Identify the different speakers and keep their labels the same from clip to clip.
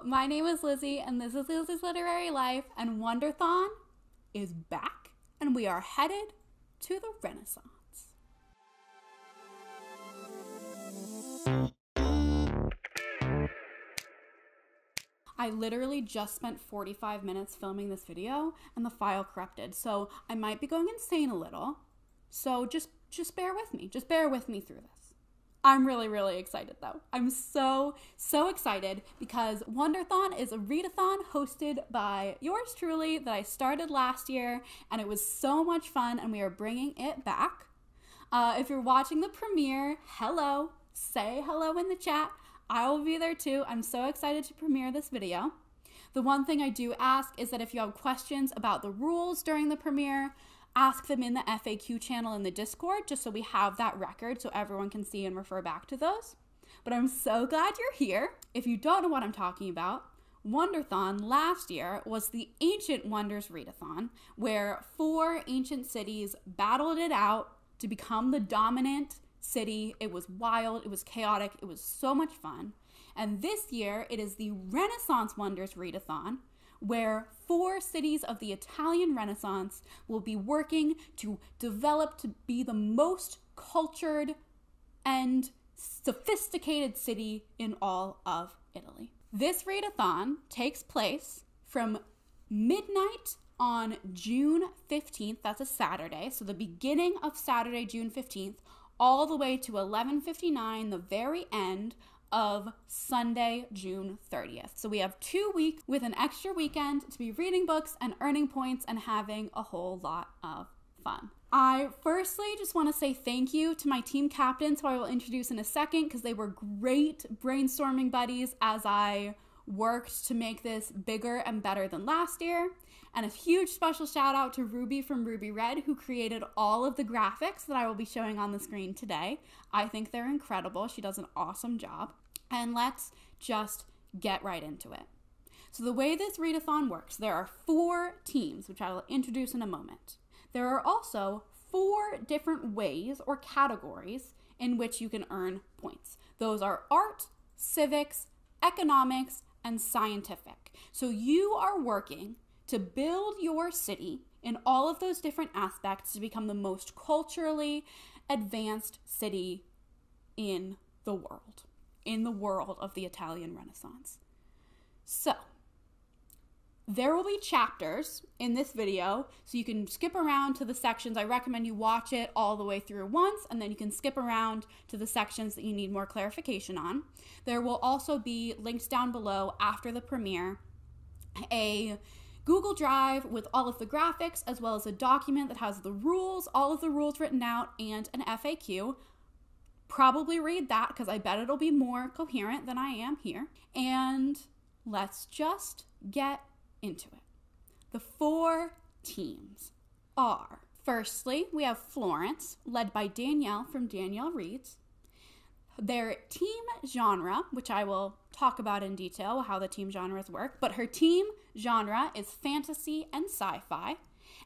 Speaker 1: my name is Lizzie, and this is Lizzie's Literary Life, and WONDERTHON is back, and we are headed to the Renaissance. I literally just spent 45 minutes filming this video, and the file corrupted, so I might be going insane a little, so just bear with me. Just bear with me through this. I'm really excited though. I'm so excited because WONDERTHON is a readathon hosted by yours truly that I started last year, and it was so much fun, and we are bringing it back. If you're watching the premiere, hello, say hello in the chat. I will be there too. I'm so excited to premiere this video. The one thing I do ask is that if you have questions about the rules during the premiere, ask them in the FAQ channel in the Discord, just so we have that record so everyone can see and refer back to those. But I'm so glad you're here. If you don't know what I'm talking about, WONDERTHON last year was the Ancient Wonders Readathon, where 4 ancient cities battled it out to become the dominant city. It was wild, it was chaotic, it was so much fun. And this year, it is the Renaissance Wonders Readathon, where 4 cities of the Italian Renaissance will be working to develop to be the most cultured and sophisticated city in all of Italy. This readathon takes place from midnight on June 15th, that's a Saturday, so the beginning of Saturday, June 15th, all the way to 11:59, the very end of Sunday, June 30th. So we have 2 weeks with an extra weekend to be reading books and earning points and having a whole lot of fun. I firstly just want to say thank you to my team captains, who I will introduce in a second, because they were great brainstorming buddies as I worked to make this bigger and better than last year. And a huge special shout out to Ruby from Ruby Red, who created all of the graphics that I will be showing on the screen today. I think they're incredible. She does an awesome job. And let's just get right into it. So the way this readathon works, there are 4 teams, which I will introduce in a moment. There are also 4 different ways or categories in which you can earn points. Those are art, civics, economics, and scientific. So you are working to build your city in all of those different aspects to become the most culturally advanced city in the world of the Italian Renaissance. So, there will be chapters in this video, so you can skip around to the sections. I recommend you watch it all the way through once, and then you can skip around to the sections that you need more clarification on. There will also be links down below after the premiere, a Google Drive with all of the graphics, as well as a document that has the rules, all of the rules written out, and an FAQ. Probably read that, because I bet it'll be more coherent than I am here. And let's just get into it. The 4 teams are, firstly, we have Florence, led by Danielle from Danielle Reads. Their team genre, which I will talk about in detail, how the team genres work, but her team genre is fantasy and sci-fi.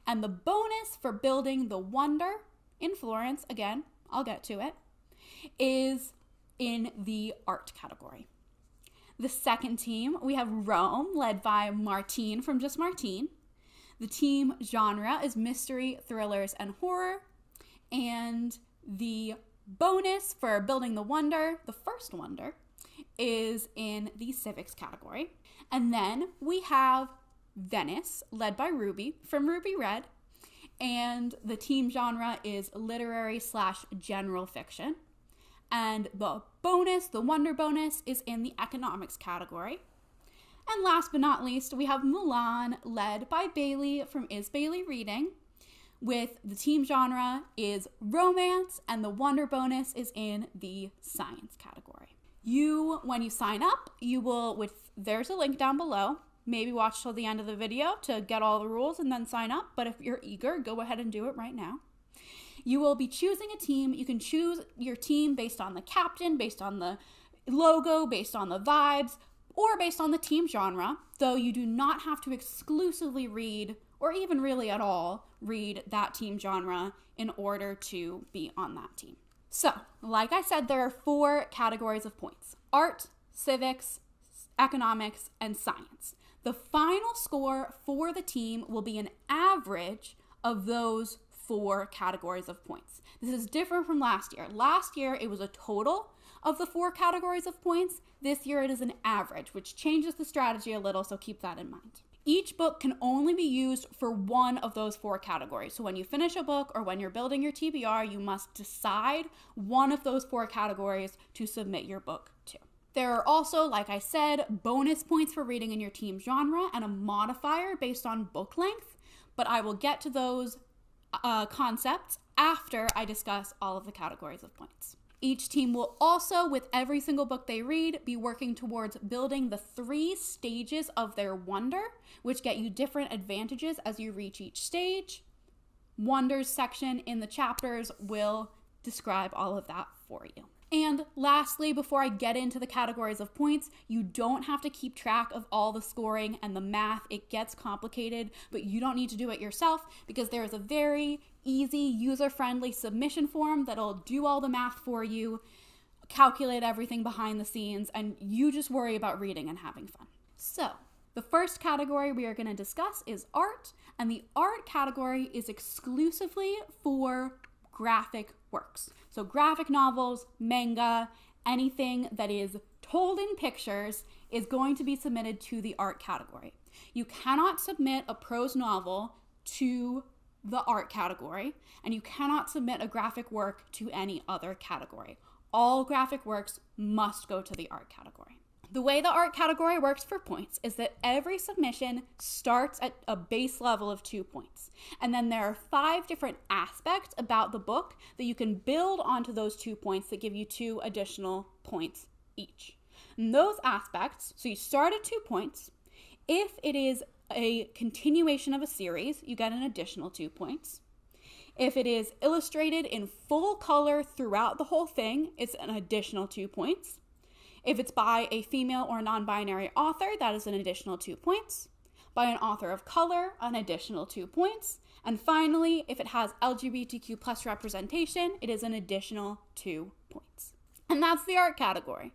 Speaker 1: And the bonus for building the wonder in Florence, again, I'll get to it, is in the art category. The second team, we have Rome, led by Martine from Just Martine. The team genre is mystery, thrillers, and horror. And the bonus for building the wonder, the first wonder, is in the civics category. And then we have Venice, led by Ruby from Ruby Red. And the team genre is literary/general fiction. And the bonus, the wonder bonus, is in the economics category. And last but not least, we have Milan, led by Bailey from Is Bailey Reading, with the team genre is romance, and the wonder bonus is in the science category. When you sign up, you will, there's a link down below. Maybe watch till the end of the video to get all the rules and then sign up. But if you're eager, go ahead and do it right now. You will be choosing a team. You can choose your team based on the captain, based on the logo, based on the vibes, or based on the team genre, though you do not have to exclusively read, or even really at all, read that team genre in order to be on that team. So, like I said, there are 4 categories of points: art, civics, economics, and science. The final score for the team will be an average of those 4 categories of points. This is different from last year. Last year, it was a total of the 4 categories of points. This year, it is an average, which changes the strategy a little, so keep that in mind. Each book can only be used for one of those 4 categories. So when you finish a book or when you're building your TBR, you must decide one of those 4 categories to submit your book to. There are also, like I said, bonus points for reading in your team genre and a modifier based on book length, but I will get to those concepts after I discuss all of the categories of points. Each team will also, with every single book they read, be working towards building the 3 stages of their wonder, which get you different advantages as you reach each stage. Wonders section in the chapters will describe all of that for you. And lastly, before I get into the categories of points, you don't have to keep track of all the scoring and the math. It gets complicated, but you don't need to do it yourself because there is a very easy, user-friendly submission form that'll do all the math for you, calculate everything behind the scenes, and you just worry about reading and having fun. So, the first category we are going to discuss is art, and the art category is exclusively for graphic works. So graphic novels, manga, anything that is told in pictures is going to be submitted to the art category. You cannot submit a prose novel to the art category, and you cannot submit a graphic work to any other category. All graphic works must go to the art category. The way the art category works for points is that every submission starts at a base level of 2 points. And then there are 5 different aspects about the book that you can build onto those 2 points that give you 2 additional points each. And those aspects, so you start at 2 points. If it is a continuation of a series, you get an additional 2 points. If it is illustrated in full color throughout the whole thing, it's an additional 2 points. If it's by a female or non-binary author, that is an additional 2 points. By an author of color, an additional 2 points. And finally, if it has LGBTQ plus representation, it is an additional 2 points. And that's the art category.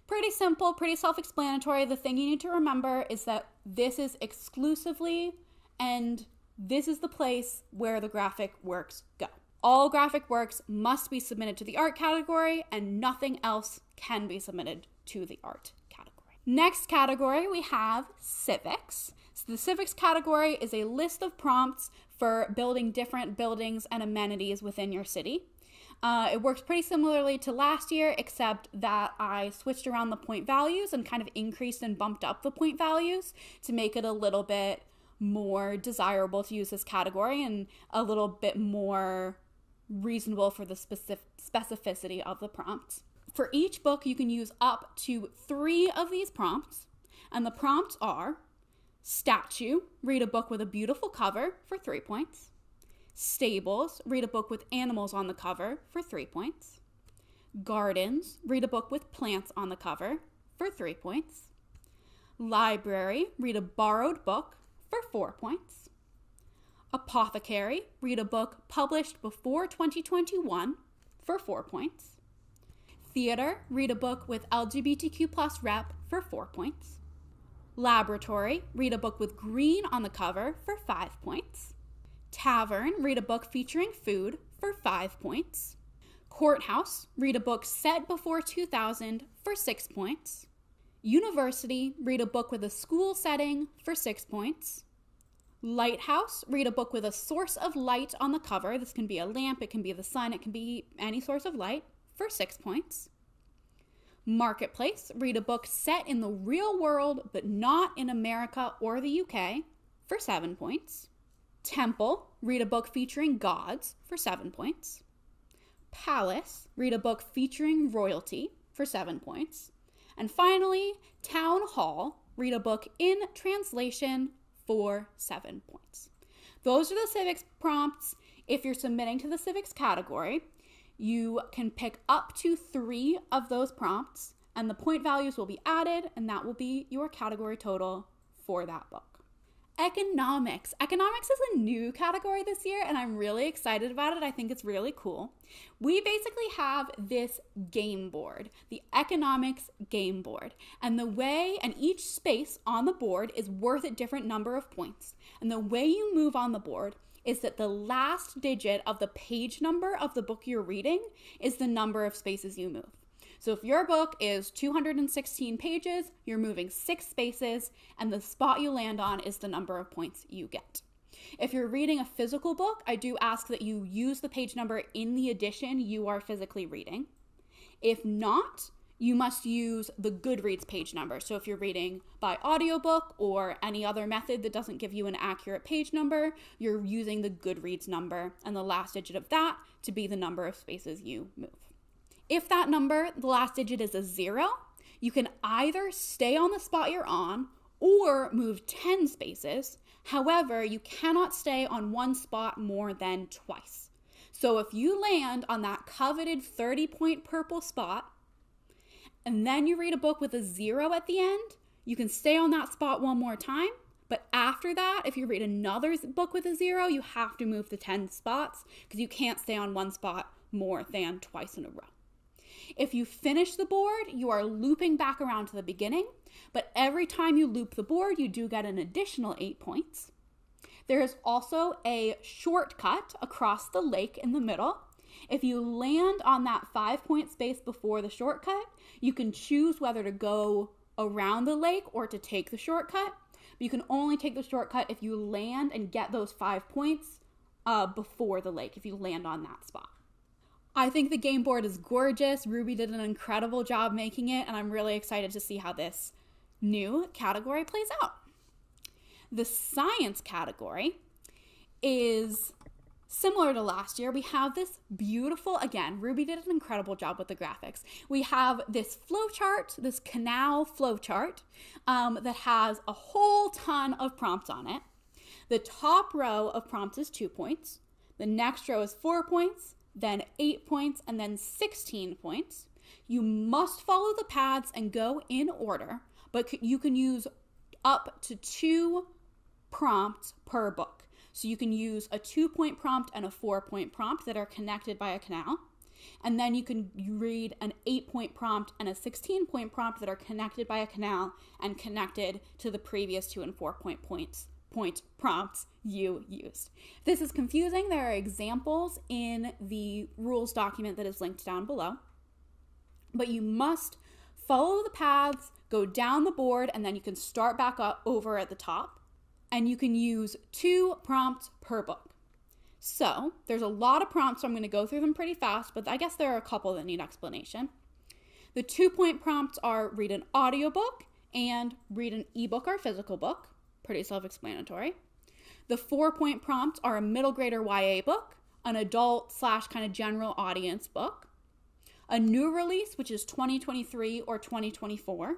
Speaker 1: Pretty simple, pretty self-explanatory. The thing you need to remember is that this is exclusively, and this is the place where the graphic works go. All graphic works must be submitted to the art category, and nothing else can be submitted to the art category. Next category, we have civics. So the civics category is a list of prompts for building different buildings and amenities within your city. It works pretty similarly to last year, except that I switched around the point values and kind of increased and bumped up the point values to make it a little bit more desirable to use this category and a little bit more reasonable for the specificity of the prompts. For each book, you can use up to 3 of these prompts, and the prompts are statue, read a book with a beautiful cover for 3 points. Stables, read a book with animals on the cover for 3 points. Gardens, read a book with plants on the cover for 3 points. Library, read a borrowed book for 4 points. Apothecary, read a book published before 2021 for 4 points. Theater, read a book with LGBTQ plus rep for 4 points. Laboratory, read a book with green on the cover for 5 points. Tavern, read a book featuring food for 5 points. Courthouse, read a book set before 2000 for 6 points. University, read a book with a school setting for 6 points. Lighthouse, read a book with a source of light on the cover. This can be a lamp, it can be the sun, it can be any source of light for 6 points. Marketplace, read a book set in the real world but not in America or the UK for 7 points. Temple, read a book featuring gods for 7 points. Palace, read a book featuring royalty for 7 points. And finally, Town Hall, read a book in translation for 7 points. Those are the civics prompts. If you're submitting to the civics category, you can pick up to 3 of those prompts, and the point values will be added, and that will be your category total for that book. Economics. Economics is a new category this year, and I'm really excited about it. I think it's really cool. We basically have this game board, the economics game board, and each space on the board is worth a different number of points. And the way you move on the board is that the last digit of the page number of the book you're reading is the number of spaces you move. So if your book is 216 pages, you're moving 6 spaces, and the spot you land on is the number of points you get. If you're reading a physical book, I do ask that you use the page number in the edition you are physically reading. If not, you must use the Goodreads page number. So if you're reading by audiobook or any other method that doesn't give you an accurate page number, you're using the Goodreads number and the last digit of that to be the number of spaces you move. If that number, the last digit is a 0, you can either stay on the spot you're on or move 10 spaces. However, you cannot stay on one spot more than twice. So if you land on that coveted 30-point purple spot, and then you read a book with a 0 at the end, you can stay on that spot one more time. But after that, if you read another book with a 0, you have to move the 10 spots because you can't stay on one spot more than twice in a row. If you finish the board, you are looping back around to the beginning, but every time you loop the board, you do get an additional 8 points. There is also a shortcut across the lake in the middle. If you land on that 5-point space before the shortcut, you can choose whether to go around the lake or to take the shortcut. But you can only take the shortcut if you land and get those 5 points before the lake, if you land on that spot. I think the game board is gorgeous. Ruby did an incredible job making it, and I'm really excited to see how this new category plays out. The science category is similar to last year. We have this beautiful, again, Ruby did an incredible job with the graphics. We have this flowchart, this canal flowchart that has a whole ton of prompts on it. The top row of prompts is 2 points. The next row is 4 points. Then 8 points, and then 16 points. You must follow the paths and go in order, but you can use up to 2 prompts per book. So you can use a 2-point prompt and a 4-point prompt that are connected by a canal. And then you can read an 8-point prompt and a 16-point prompt that are connected by a canal and connected to the previous 2 and 4-point prompts you used. If this is confusing, there are examples in the rules document that is linked down below. But you must follow the paths, go down the board, and then you can start back up over at the top. And you can use 2 prompts per book. So there's a lot of prompts, so I'm going to go through them pretty fast, but I guess there are a couple that need explanation. The 2-point prompts are read an audiobook and read an ebook or physical book. Pretty self-explanatory. The 4-point prompts are a middle grader YA book, an adult / kind of general audience book, a new release, which is 2023 or 2024,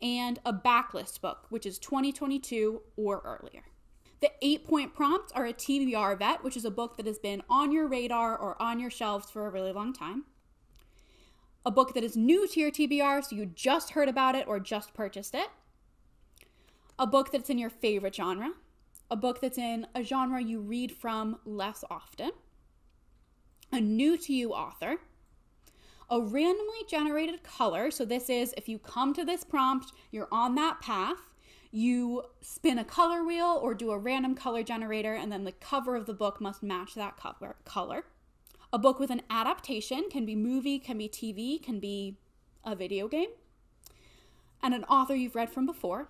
Speaker 1: and a backlist book, which is 2022 or earlier. The 8-point prompts are a TBR vet, which is a book that has been on your radar or on your shelves for a really long time. A book that is new to your TBR, so you just heard about it or just purchased it. A book that's in your favorite genre, a book that's in a genre you read from less often, a new to you author, a randomly generated color. So this is, if you come to this prompt, you're on that path, you spin a color wheel or do a random color generator, and then the cover of the book must match that color. A book with an adaptation, can be movie, can be TV, can be a video game, and an author you've read from before.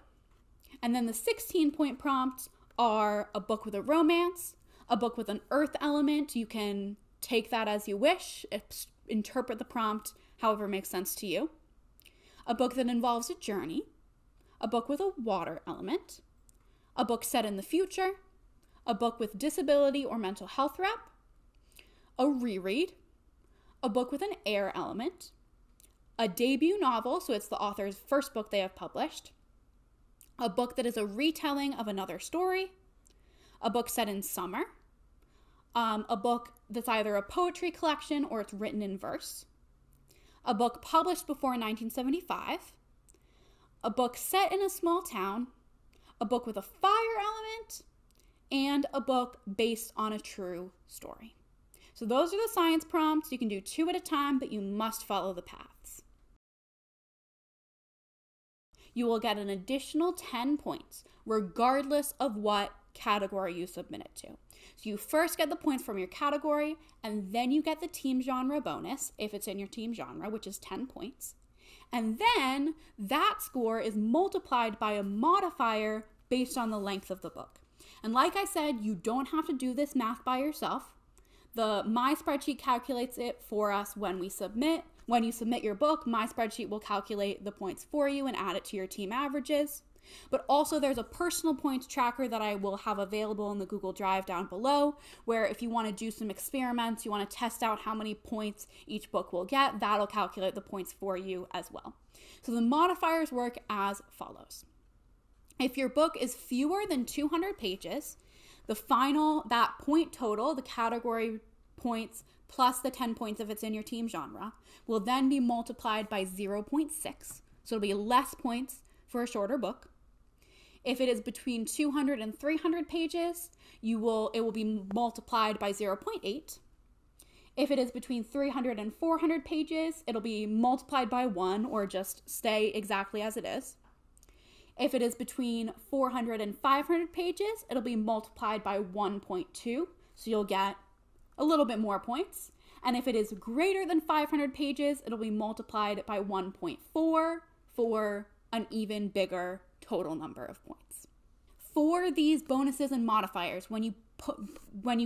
Speaker 1: And then the 16-point prompts are a book with a romance, a book with an earth element. You can take that as you wish, interpret the prompt however makes sense to you. A book that involves a journey, a book with a water element, a book set in the future, a book with disability or mental health rep, a reread, a book with an air element, a debut novel, so it's the author's first book they have published, a book that is a retelling of another story, a book set in summer, a book that's either a poetry collection or it's written in verse, a book published before 1975, a book set in a small town, a book with a fire element, and a book based on a true story. So those are the science prompts. You can do 2 at a time, but you must follow the paths. You will get an additional 10 points, regardless of what category you submit it to. So you first get the points from your category, and then you get the team genre bonus, if it's in your team genre, which is 10 points. And then that score is multiplied by a modifier based on the length of the book. And like I said, you don't have to do this math by yourself. My spreadsheet calculates it for us when we submit. When you submit your book, my spreadsheet will calculate the points for you and add it to your team averages. But also there's a personal points tracker that I will have available in the Google Drive down below, where if you want to do some experiments, you want to test out how many points each book will get, that'll calculate the points for you as well. So the modifiers work as follows. If your book is fewer than 200 pages, that point total, the category points plus the 10 points if it's in your team genre, will then be multiplied by 0.6. So it'll be less points for a shorter book. If it is between 200 and 300 pages, it will be multiplied by 0.8. If it is between 300 and 400 pages, it'll be multiplied by 1 or just stay exactly as it is. If it is between 400 and 500 pages, it'll be multiplied by 1.2, so you'll get a little bit more points. And if it is greater than 500 pages, it'll be multiplied by 1.4 for an even bigger total number of points. For these bonuses and modifiers, when you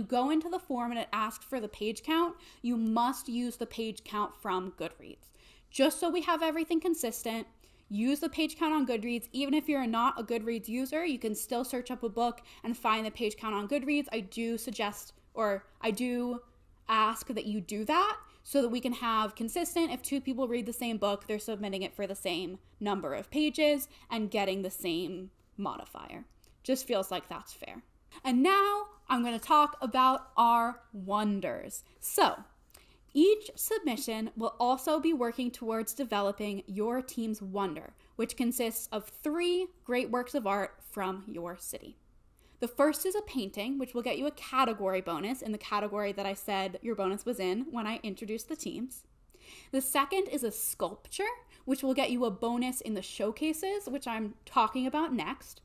Speaker 1: go into the form and it asks for the page count, you must use the page count from Goodreads. Just so we have everything consistent, use the page count on Goodreads. Even if you're not a Goodreads user, you can still search up a book and find the page count on Goodreads. I do ask that you do that so that we can have consistent. If 2 people read the same book, they're submitting it for the same number of pages and getting the same modifier. Just feels like that's fair. And now I'm going to talk about our wonders. So each submission will also be working towards developing your team's wonder, which consists of 3 great works of art from your city. The first is a painting, which will get you a category bonus in the category that I said your bonus was in when I introduced the teams. The second is a sculpture, which will get you a bonus in the showcases, which I'm talking about next.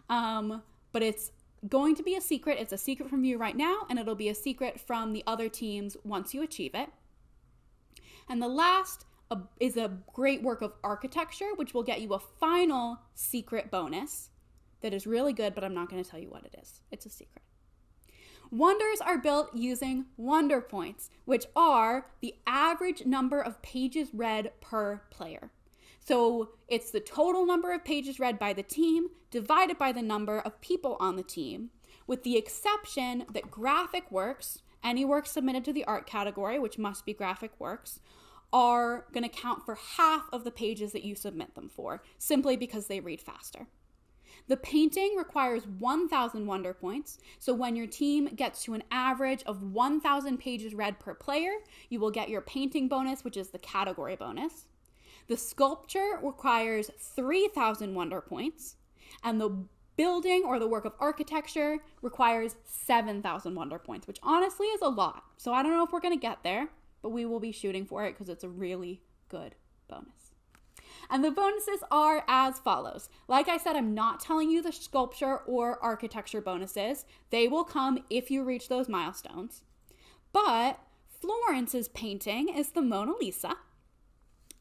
Speaker 1: But it's going to be a secret. It's a secret from you right now, and it'll be a secret from the other teams once you achieve it. And the last is a great work of architecture, which will get you a final secret bonus that is really good, but I'm not going to tell you what it is. It's a secret. Wonders are built using wonder points, which are the average number of pages read per player. So it's the total number of pages read by the team divided by the number of people on the team, with the exception that graphic works, any works submitted to the art category, which must be graphic works, are going to count for half of the pages that you submit them for, simply because they read faster. The painting requires 1,000 wonder points, so when your team gets to an average of 1,000 pages read per player, you will get your painting bonus, which is the category bonus. The sculpture requires 3,000 wonder points, and the building or the work of architecture requires 7,000 wonder points, which honestly is a lot. So I don't know if we're going to get there, but we will be shooting for it because it's a really good bonus. And the bonuses are as follows. Like I said, I'm not telling you the sculpture or architecture bonuses. They will come if you reach those milestones. But Florence's painting is the Mona Lisa.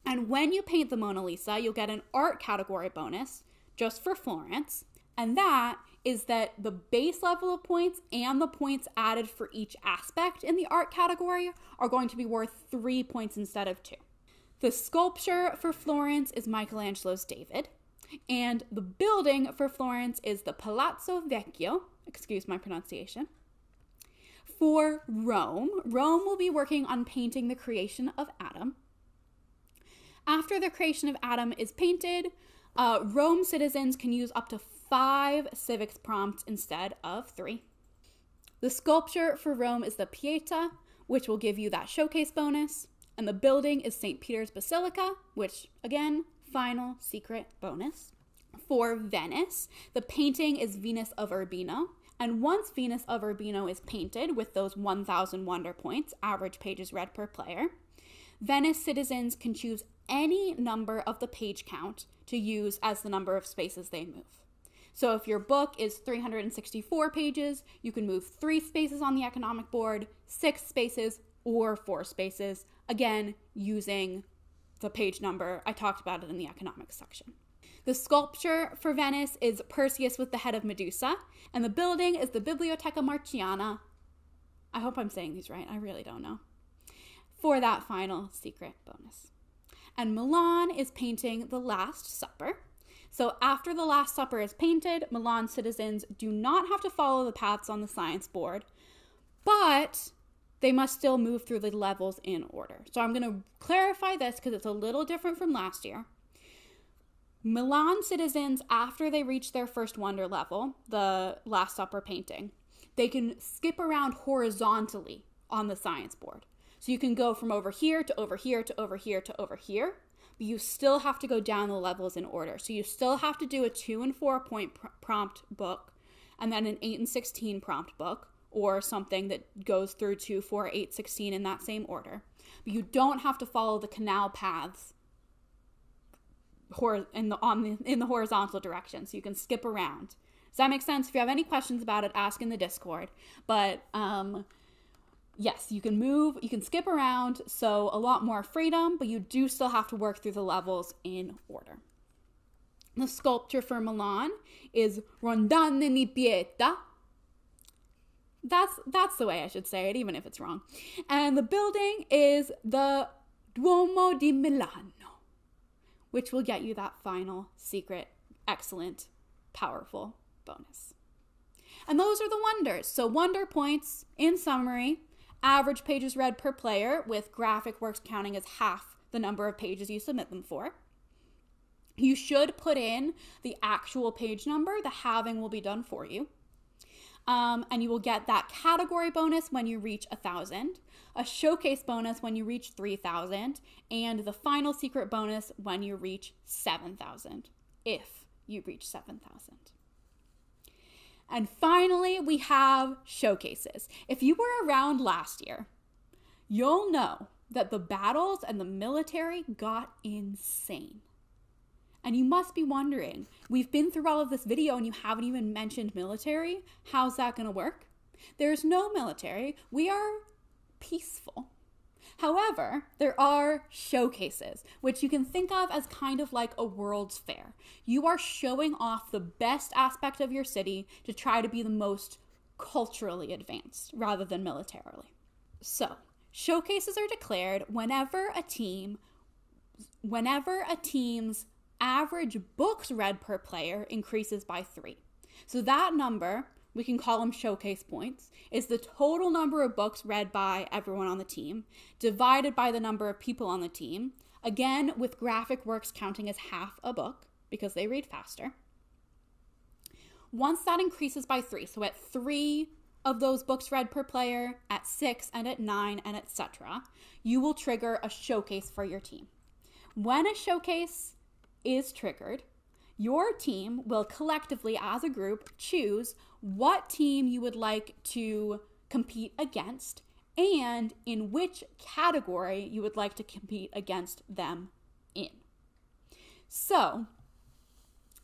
Speaker 1: And when you paint the Mona Lisa, you'll get an art category bonus just for Florence. And that is that the base level of points and the points added for each aspect in the art category are going to be worth 3 points instead of 2. The sculpture for Florence is Michelangelo's David, and the building for Florence is the Palazzo Vecchio, excuse my pronunciation. For Rome will be working on painting the creation of Adam. After the creation of Adam is painted, Rome citizens can use up to 5 civics prompts instead of 3. The sculpture for Rome is the Pieta, which will give you that showcase bonus. And the building is St. Peter's Basilica, which, again, final secret bonus. for Venice, the painting is Venus of Urbino. And once Venus of Urbino is painted with those 1,000 wonder points, average pages read per player, Venice citizens can choose any number of the page count to use as the number of spaces they move. So if your book is 364 pages, you can move 3 spaces on the economic board, 6 spaces, or 4 spaces, again, using the page number. I talked about it in the economics section. The sculpture for Venice is Perseus with the head of Medusa, and the building is the Biblioteca Marciana. I hope I'm saying these right. I really don't know. For that final secret bonus. And Milan is painting The Last Supper. So after The Last Supper is painted, Milan citizens do not have to follow the paths on the science board, but they must still move through the levels in order. So I'm going to clarify this because it's a little different from last year. Milan citizens, after they reach their first wonder level, the Last Supper painting, they can skip around horizontally on the science board. So you can go from over here to over here to over here to over here, but you still have to go down the levels in order. So you still have to do a 2 and 4 point prompt book, and then an 8 and 16 prompt book, or something that goes through 2, 4, 8, 16 in that same order. But you don't have to follow the canal paths in the horizontal direction, so you can skip around. Does that make sense? If you have any questions about it, ask in the Discord. But yes, you can move, you can skip around, so a lot more freedom, but you do still have to work through the levels in order. The sculpture for Milan is Rondane di Pieta. That's the way I should say it, even if it's wrong. And the building is the Duomo di Milano, which will get you that final secret, excellent, powerful bonus. And those are the wonders. So wonder points, in summary, average pages read per player, with graphic works counting as half the number of pages you submit them for. You should put in the actual page number. The halving will be done for you. And you will get that category bonus when you reach 1,000, a showcase bonus when you reach 3,000, and the final secret bonus when you reach 7,000, if you reach 7,000. And finally, we have showcases. If you were around last year, you'll know that the battles and the military got insane. And you must be wondering, we've been through all of this video and you haven't even mentioned military. How's that going to work? There's no military. We are peaceful. However, there are showcases, which you can think of as kind of like a World's Fair. You are showing off the best aspect of your city to try to be the most culturally advanced rather than militarily. So, showcases are declared whenever a team's average books read per player increases by 3. So that number, we can call them showcase points, is the total number of books read by everyone on the team, divided by the number of people on the team, again with graphic works counting as half a book, because they read faster. Once that increases by 3, so at 3 of those books read per player, at 6 and at 9 and etc., you will trigger a showcase for your team. When a showcase is triggered, your team will collectively as a group choose what team you would like to compete against and in which category you would like to compete against them in. So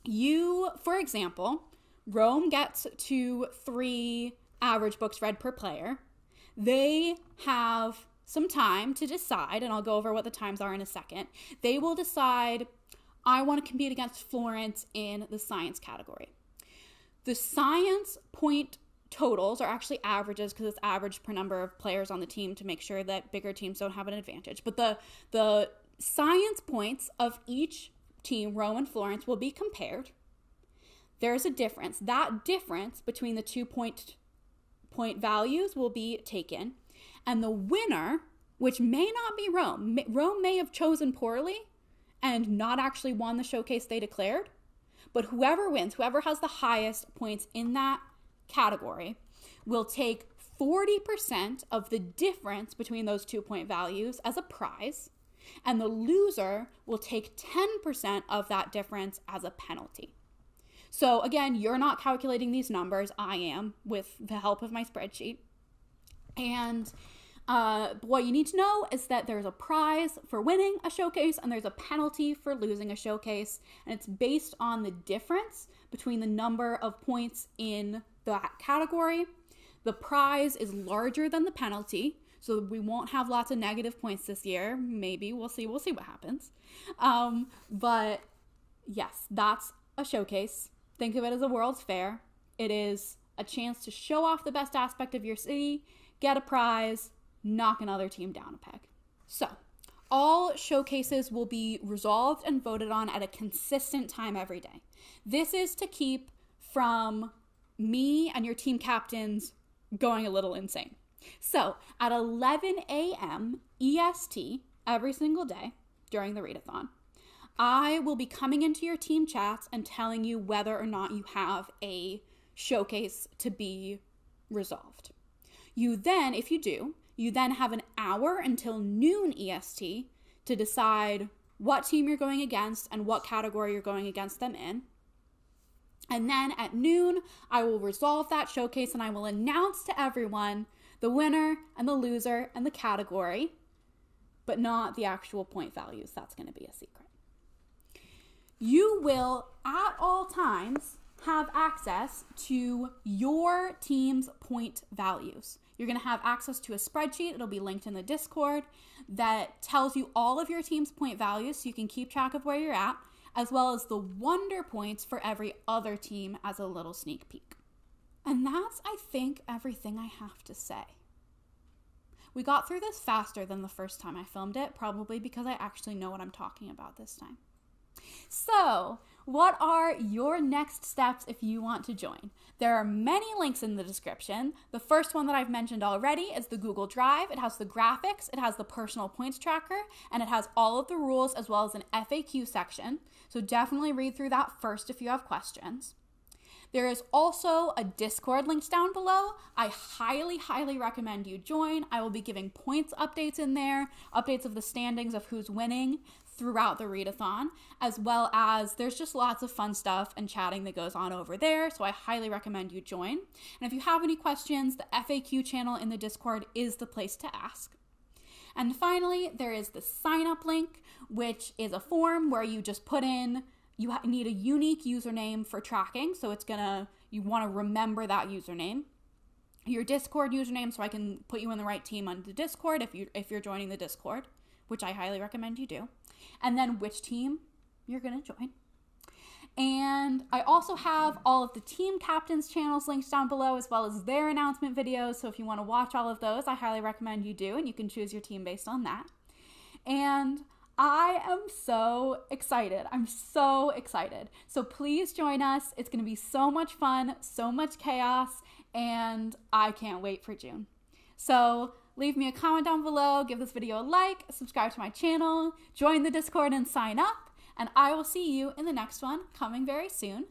Speaker 1: for example, Rome gets to 3 average books read per player. They have some time to decide, and I'll go over what the times are in a second. They will decide, I want to compete against Florence in the science category. The science point totals are actually averages because it's average per number of players on the team to make sure that bigger teams don't have an advantage. But the science points of each team, Rome and Florence, will be compared. There's a difference. That difference between the 2 point values will be taken. And the winner, which may not be Rome, Rome may have chosen poorly and not actually won the showcase they declared, but whoever wins, whoever has the highest points in that category, will take 40% of the difference between those 2 point values as a prize, and the loser will take 10% of that difference as a penalty. So again, you're not calculating these numbers. I am, with the help of my spreadsheet. And what you need to know is that there's a prize for winning a showcase and there's a penalty for losing a showcase. And it's based on the difference between the number of points in that category. The prize is larger than the penalty, so we won't have lots of negative points this year. Maybe, we'll see what happens. But yes, that's a showcase. Think of it as a World's Fair. It is a chance to show off the best aspect of your city, get a prize, knock another team down a peg. So, all showcases will be resolved and voted on at a consistent time every day. This is to keep from me and your team captains going a little insane. So, at 11 a.m. EST every single day during the Readathon, I will be coming into your team chats and telling you whether or not you have a showcase to be resolved. You then, if you do, you then have an hour until noon EST to decide what team you're going against and what category you're going against them in. And then at noon, I will resolve that showcase and I will announce to everyone the winner and the loser and the category, but not the actual point values. That's going to be a secret. You will, at all times, have access to your team's point values. You're going to have access to a spreadsheet. It'll be linked in the Discord that tells you all of your team's point values so you can keep track of where you're at, as well as the wonder points for every other team as a little sneak peek. And that's, I think, everything I have to say. We got through this faster than the first time I filmed it, probably because I actually know what I'm talking about this time. So, what are your next steps if you want to join? There are many links in the description. The first one that I've mentioned already is the Google Drive. It has the graphics, it has the personal points tracker, and it has all of the rules as well as an FAQ section. So definitely read through that first if you have questions. There is also a Discord linked down below. I highly, highly recommend you join. I will be giving points updates in there, updates of the standings of who's winning throughout the Readathon, as well as there's just lots of fun stuff and chatting that goes on over there, so I highly recommend you join. And if you have any questions, the FAQ channel in the Discord is the place to ask. And finally, there is the sign up link, which is a form where you just put in, you need a unique username for tracking, so you want to remember that username. Your Discord username, so I can put you in the right team on the Discord if you're joining the Discord, which I highly recommend you do. And then which team you're going to join. And I also have all of the team captains channels linked down below, as well as their announcement videos. So if you want to watch all of those, I highly recommend you do, and you can choose your team based on that. And I am so excited. I'm so excited. So please join us. It's going to be so much fun, so much chaos, and I can't wait for June. So leave me a comment down below, give this video a like, subscribe to my channel, join the Discord and sign up, and I will see you in the next one coming very soon.